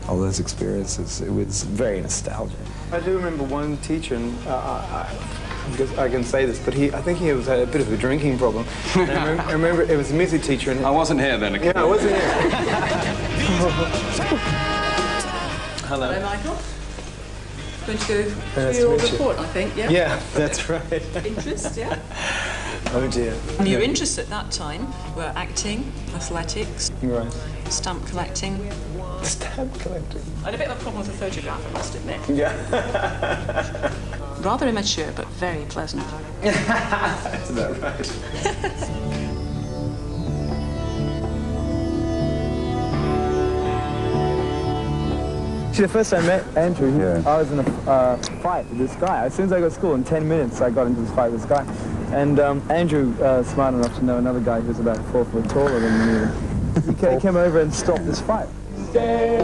all those experiences. It was very nostalgic. I do remember one teacher, and I can say this, but I think he had a bit of a drinking problem. And I remember it was a music teacher. And I wasn't here then. Yeah, I wasn't here. Hello, Michael. Going to go through your report, I think, yeah? Yeah, that's right. Interest, yeah? Oh dear. Your interests at that time were acting, athletics, Right. stamp collecting. Stamp collecting. I had a bit of a problem with the photograph, I must admit. Yeah. Rather immature, but very pleasant. Is that right? See, the first time I met Andrew, I was in a fight with this guy. As soon as I got to school, in 10 minutes, I got into this fight with this guy. And Andrew, smart enough to know another guy who was about 4 foot taller than me. He came over and stopped this fight. Stay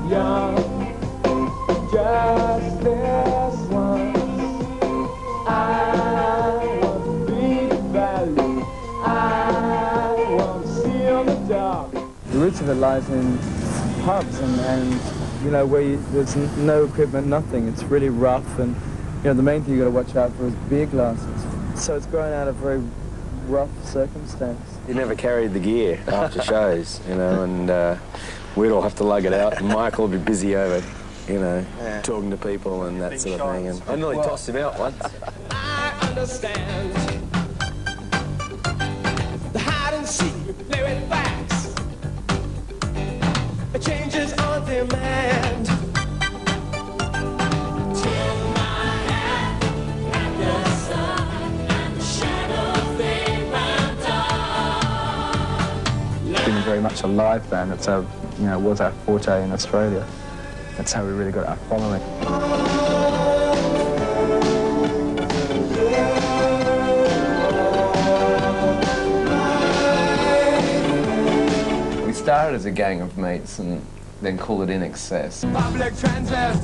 young, just this once. I want to be valued. I want to see on the dark. The roots of it lies in pubs and you know, where there's no equipment, nothing. It's really rough, and you know, the main thing you got to watch out for is beer glasses. So it's growing out of very rough circumstance. You never carried the gear after shows, you know, and we'd all have to lug it out, and Michael would be busy over, you know, talking to people and that sort of thing. And I nearly tossed him out once. I understand the hide and seek, we play with facts. It changes on demand. Tip my hat at the sun, and the shadow fade my dawn. Been very much a live band. That's our, you know, was our forte in Australia. That's how we really got our following. We started as a gang of mates and then called it INXS. Public transit,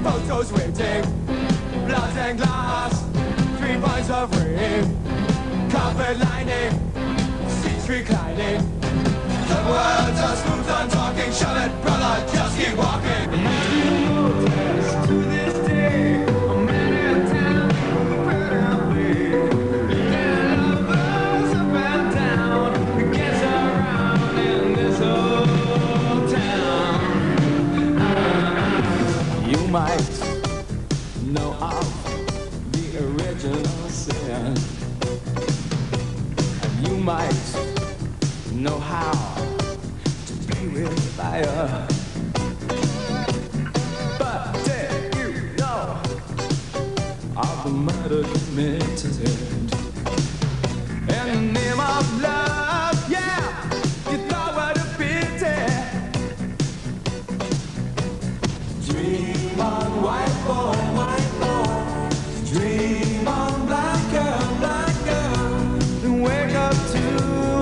photos waiting, blood and glass, 3 points of rain, carpet lining, seats reclining. The words are smooth and talking, Charlotte, brother, just keep walking. To this day, I'm in a town, apparently. Lovers up and down, it gets around in this old town. You might know of the original sin, and you might know how to be with fire. But did you know of the murder committed in the name of love? Yeah, you thought what a pity. Dream on, white boy, dream on, black girl, and wake up to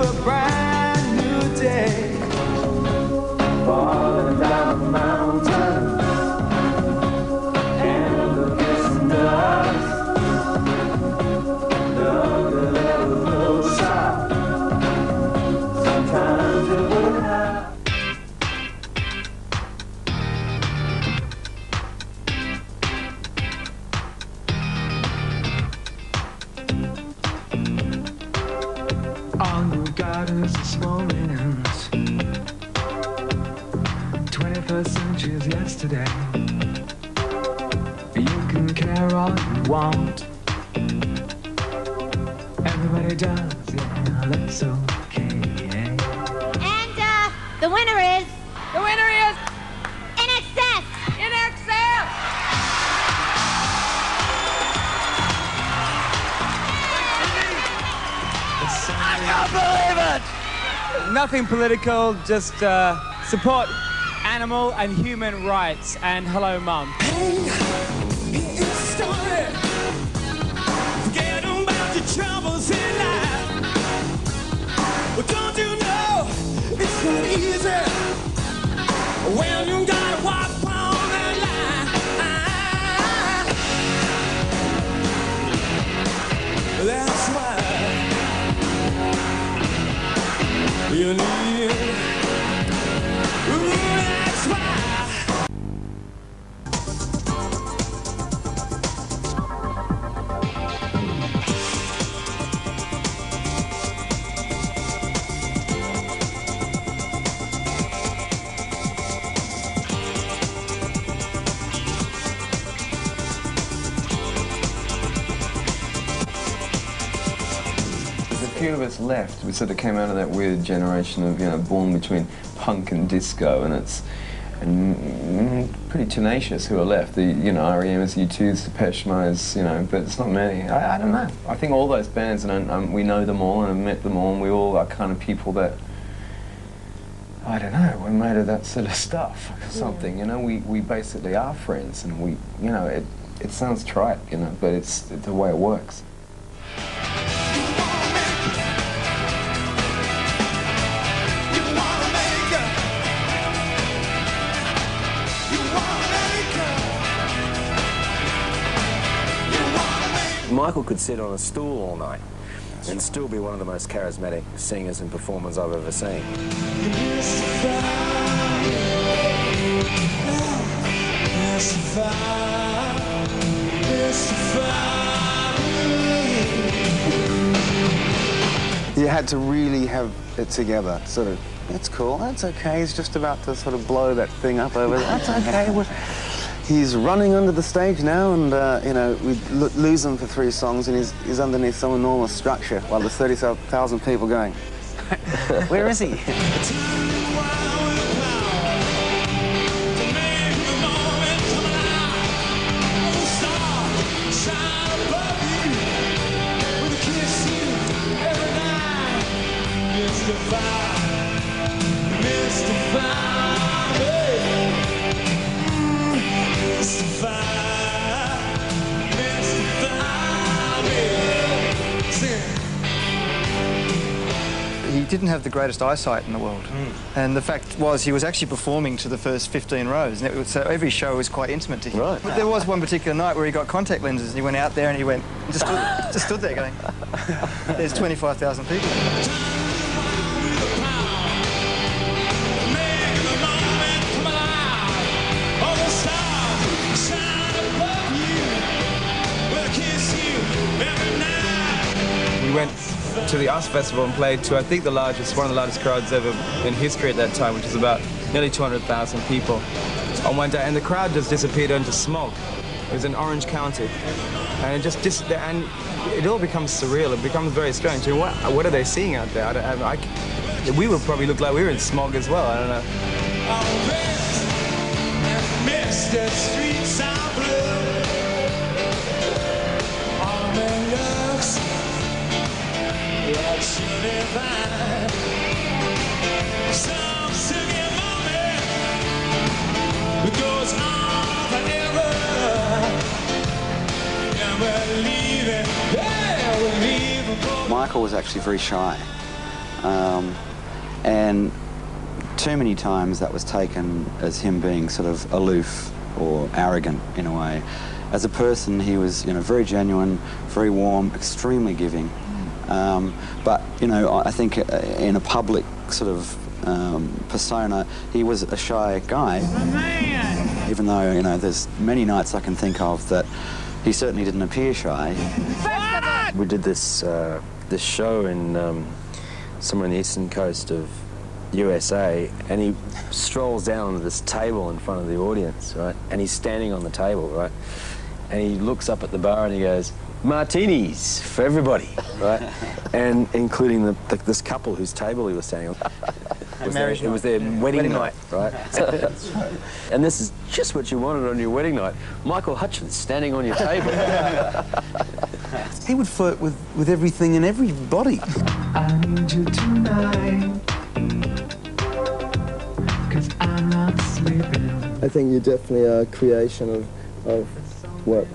a brand new day. Falling down the mountain and the distant dust. Look a little closer. Sometimes it will happen. All you got is a moment. 21st century is yesterday. You can care all you want. Everybody does, yeah, that's okay. And the winner is... The winner is INXS! INXS! I can't believe it! Nothing political, just support animal and human rights. And hello, Mum. Hey, it's a story. Forget about your troubles in life. But don't you know it's not easy when you gotta walk on that line. That's why you need. Ooh, that's few of us left. We sort of came out of that weird generation of, you know, born between punk and disco, and it's pretty tenacious who are left. The, you know, R.E.M.'s, U2's, Depeche Mode's, you know, but it's not many. I don't know. I think all those bands, and we know them all, and I've met them all, and we all are kind of people that, I don't know, we're made of that sort of stuff or something, you know. We basically are friends, and we, you know, it sounds trite, you know, but it's the way it works. Michael could sit on a stool all night and still be one of the most charismatic singers and performers I've ever seen. You had to really have it together, sort of, that's cool, that's okay, he's just about to sort of blow that thing up over there, that's okay. He's running under the stage now, and, you know, we lose him for 3 songs, and he's underneath some enormous structure while there's 30,000 people going, where is he? He didn't have the greatest eyesight in the world. And the fact was he was actually performing to the first 15 rows, and so every show was quite intimate to him. Right. But there was one particular night where he got contact lenses, and he went out there and he went, just stood there going, there's 25,000 people. We went to the US Festival and played to, I think, one of the largest crowds ever in history at that time, which was about nearly 200,000 people on one day, and the crowd just disappeared into smoke. It was in Orange County, and it all becomes surreal. It becomes very strange. And what are they seeing out there? We would probably look like we were in smog as well. I don't know. Michael was actually very shy, and too many times that was taken as him being sort of aloof or arrogant in a way. As a person, he was, you know, very genuine, very warm, extremely giving. But, you know, I think in a public sort of persona, he was a shy guy. Even though, you know, there's many nights I can think of that he certainly didn't appear shy. We did this show in somewhere on the eastern coast of USA, and he strolls down to this table in front of the audience, right? And he's standing on the table, right? And he looks up at the bar and he goes, "Martinis for everybody," right? And including this couple whose table he was standing on. It was their wedding night, right? And this is just what you wanted on your wedding night. Michael Hutchence standing on your table. He would flirt with everything and everybody. I need you tonight, 'cause I'm not sleeping. I think you're definitely a creation of what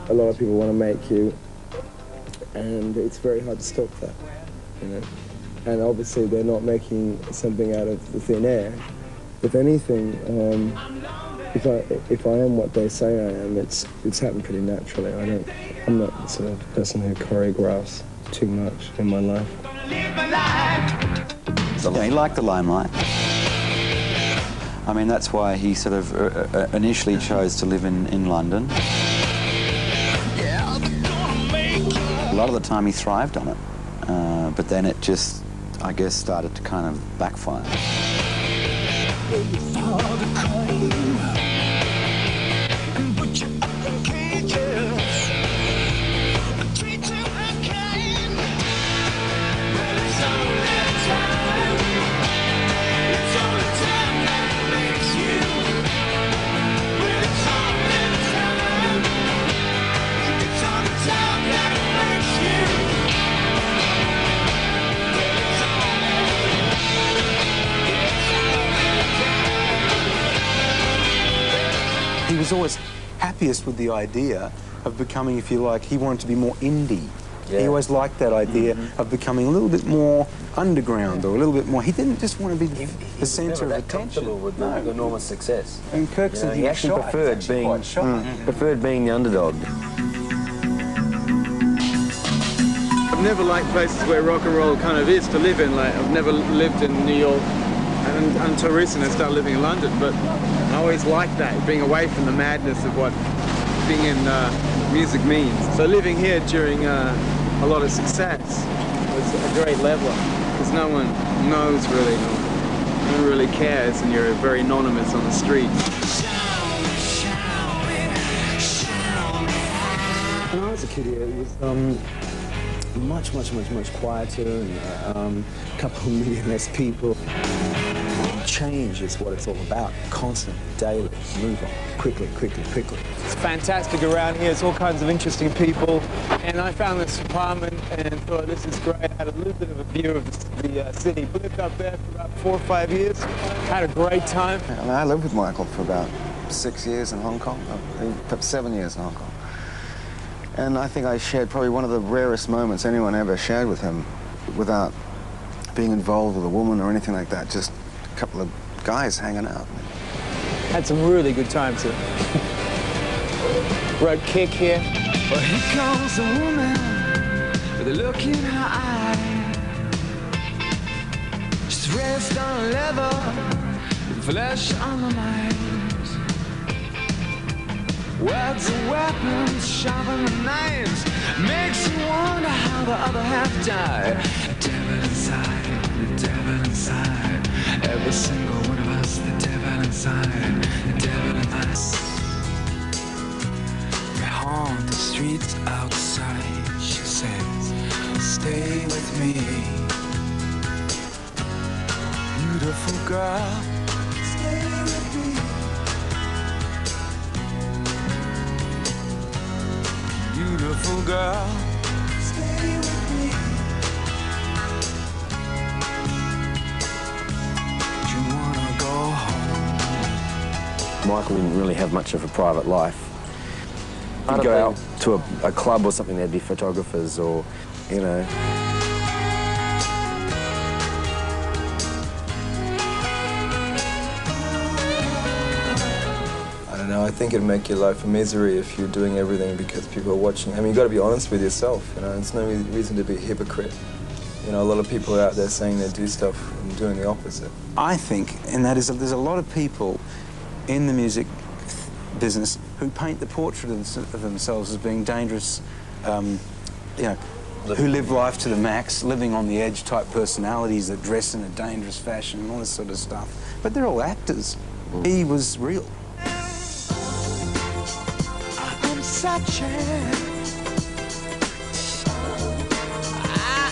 a lot of people want to make you, and it's very hard to stop that, you know. And obviously they're not making something out of the thin air. If anything, if I am what they say I am, it's happened pretty naturally. I'm not the sort of person who choreographs too much in my life. Yeah, he liked the limelight. I mean, that's why he sort of initially chose to live in London. A lot of the time he thrived on it, but then it just, I guess, started to kind of backfire. he was always happiest with the idea of becoming, if you like, he wanted to be more indie. Yeah. He always liked that idea of becoming a little bit more underground or a little bit more. He didn't just want to be the centre of attention. With the enormous success. And Kirk said he actually preferred being the underdog. I've never liked places where rock and roll kind of is to live in. Like, I've never lived in New York and until recently I started living in London, but I always liked that, being away from the madness of what being in music means. So living here during a lot of success was a great leveler, because no one knows really, no one really cares, and you're very anonymous on the street. When I was a kid here, it was much quieter and a couple of million less people. Change is what it's all about, constantly, daily, move on, quickly. It's fantastic around here, it's all kinds of interesting people, and I found this apartment and thought this is great. I had a little bit of a view of the city. Lived up there for about 4 or 5 years, had a great time. And I lived with Michael for about 6 years in Hong Kong, 7 years in Hong Kong. And I think I shared probably one of the rarest moments anyone ever shared with him without being involved with a woman or anything like that, just a couple of guys hanging out. Had some really good times here. Wrote Kick here. Well, here comes a woman with a look in her eye. She's raised on leather, flesh on the mind. Words are weapons, sharper than knives. Makes you wonder how the other half died. The devil inside, the devil inside. Every single one of us, the devil inside, the devil in us. We haunt the streets outside, she says, stay with me. Beautiful girl, stay with me. Beautiful girl, stay with me. You wanna go home? Michael didn't really have much of a private life. He'd go out to a club or something, there'd be photographers or, you know. I think it'd make your life a misery if you're doing everything because people are watching. I mean, you've got to be honest with yourself, you know. There's no reason to be a hypocrite. You know, a lot of people are out there saying they do stuff and doing the opposite. I think, and that is, there's a lot of people in the music business who paint the portrait of themselves as being dangerous, you know, who live life to the max, living on the edge type personalities that dress in a dangerous fashion and all this sort of stuff. But they're all actors. He was real. I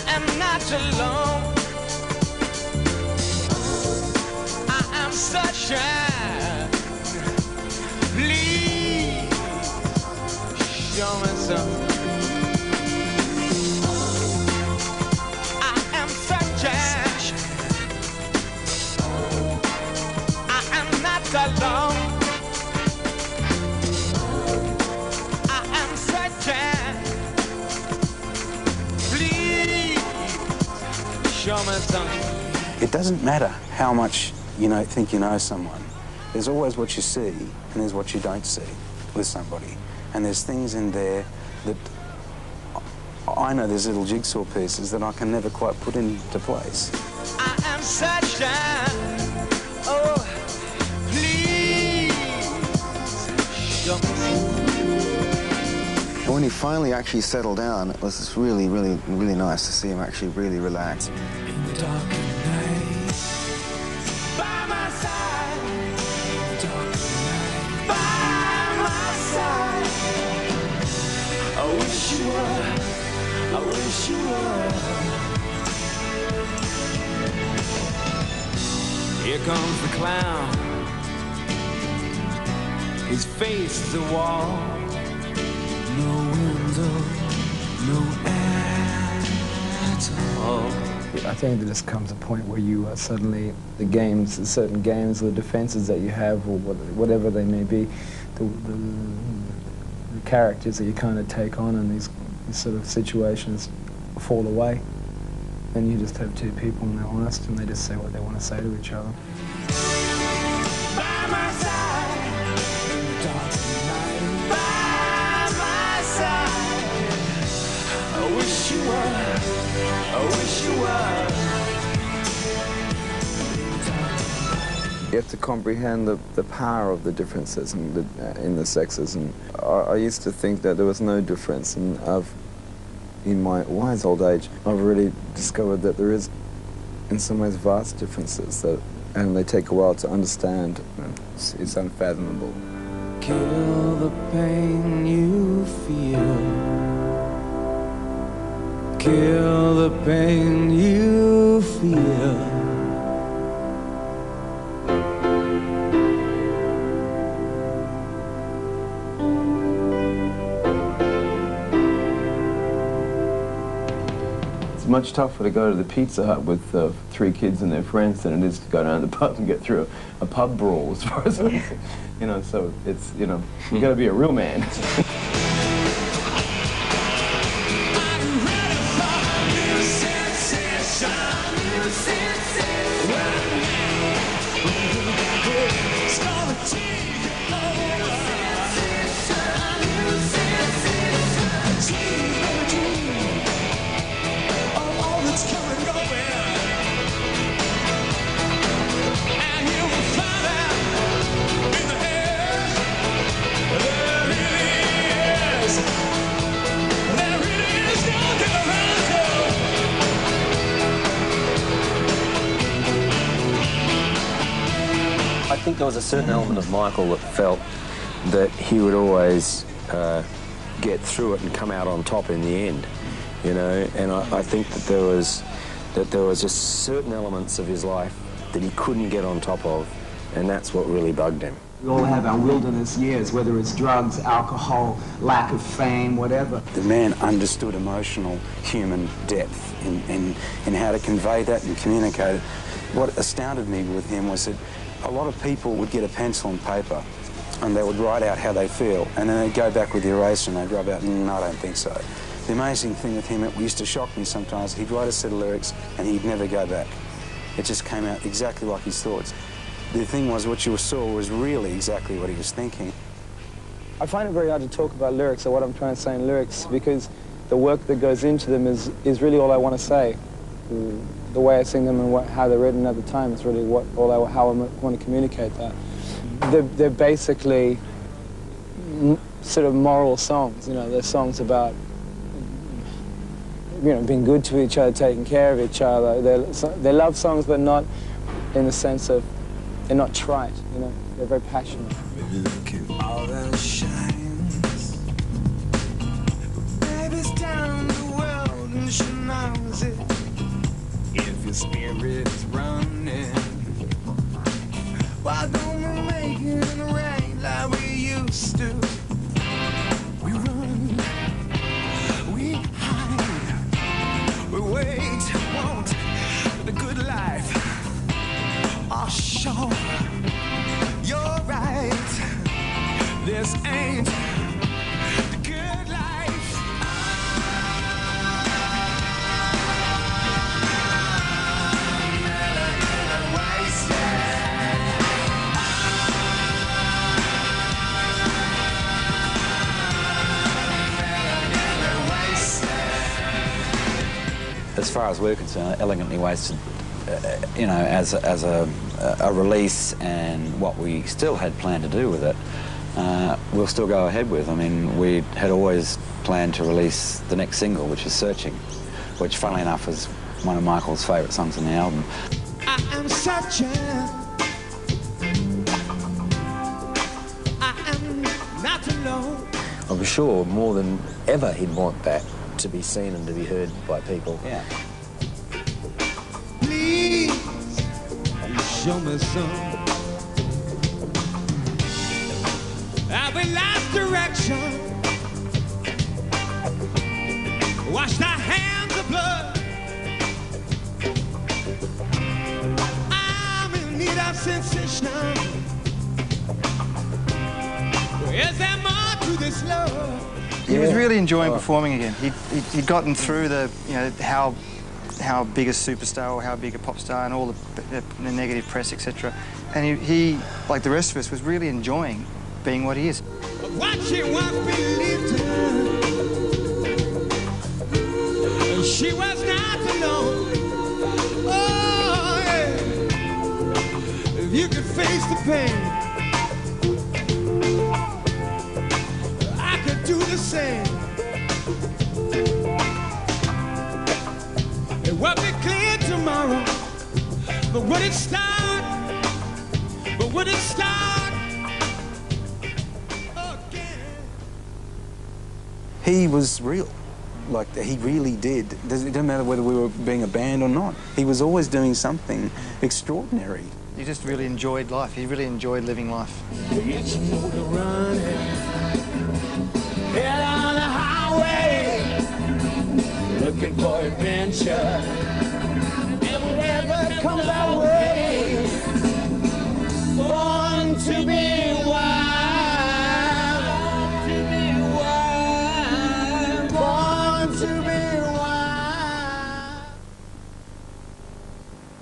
am not alone. I am sunshine. Please show me some. I am sunshine. I am not alone. It doesn't matter how much you think you know someone. There's always what you see and there's what you don't see with somebody. And there's things in there that I know there's little jigsaw pieces that I can never quite put into place. I am sunshine. Oh, please show me. When he finally actually settled down, it was just really nice to see him actually really relax. In the dark night, by my side. In the dark night, by my side. I wish you were. I wish you were. Here comes the clown. His face is a wall. No window, no air at all. I think there just comes a point where you suddenly, the games, certain games, the defenses that you have, or whatever they may be, the characters that you kind of take on in these sort of situations fall away. And you just have two people and they're honest and they just say what they want to say to each other. By my side, dark night. By my side, I wish you were. I wish you were. You have to comprehend the power of the differences in the sexes. And I used to think that there was no difference, and in my wise old age, I've really discovered that there is, in some ways, vast differences, and they take a while to understand. It's unfathomable. Kill the pain you feel. Kill the pain you feel. It's much tougher to go to the Pizza Hut with 3 kids and their friends than it is to go down to the pub and get through a pub brawl, as far as I'm concerned. You know, so it's, you know, you got to be a real man. I think there was a certain element of Michael that felt that he would always get through it and come out on top in the end, you know. And I think that there was just certain elements of his life that he couldn't get on top of, and that's what really bugged him. We all have our wilderness years, whether it's drugs, alcohol, lack of fame, whatever. The man understood emotional human depth in how to convey that and communicate it. What astounded me with him was that a lot of people would get a pencil and paper and they would write out how they feel, and then they'd go back with the eraser and they'd rub out, I don't think so. The amazing thing with him, it used to shock me sometimes, he'd write a set of lyrics and he'd never go back. It just came out exactly like his thoughts. The thing was, what you saw was really exactly what he was thinking. I find it very hard to talk about lyrics or what I'm trying to say in lyrics, because the work that goes into them is really all I want to say. The way I sing them and how they're written at the time is really how I want to communicate that. They're basically sort of moral songs, you know. They're songs about, you know, being good to each other, taking care of each other. They're love songs, but not in the sense of, they're not trite, you know. They're very passionate. Look at all that shines. Baby's down the world and she knows it. If your spirit is running, why don't we make it rain like we used to? We run, we hide, we wait, want the good life. Oh, sure, you're right. This ain't the good life. As far as we're concerned, Elegantly Wasted, you know, as a release and what we still had planned to do with it, we'll still go ahead with. I mean, we had always planned to release the next single, which is Searching, which, funnily enough, is one of Michael's favourite songs on the album. I am searching. I am not alone. I'm sure more than ever he'd want that to be seen and to be heard by people. Yeah. Please, show me some. I've been lost direction. Washed our hands of blood. He was really enjoying performing again. He'd gotten through the, you know, how big a superstar or how big a pop star and all the negative press, etc. And he, like the rest of us, was really enjoying being what he is. What she once believed in, she was not alone. Oh, yeah. If you could face the pain, I could do the same. It will be clear tomorrow, but would it start? But would it start again? He was real. Like, he really did. It didn't matter whether we were being a band or not. He was always doing something extraordinary. He just really enjoyed life. He really enjoyed living life. It's no to run head on the highway, looking for adventure. And whatever comes our way,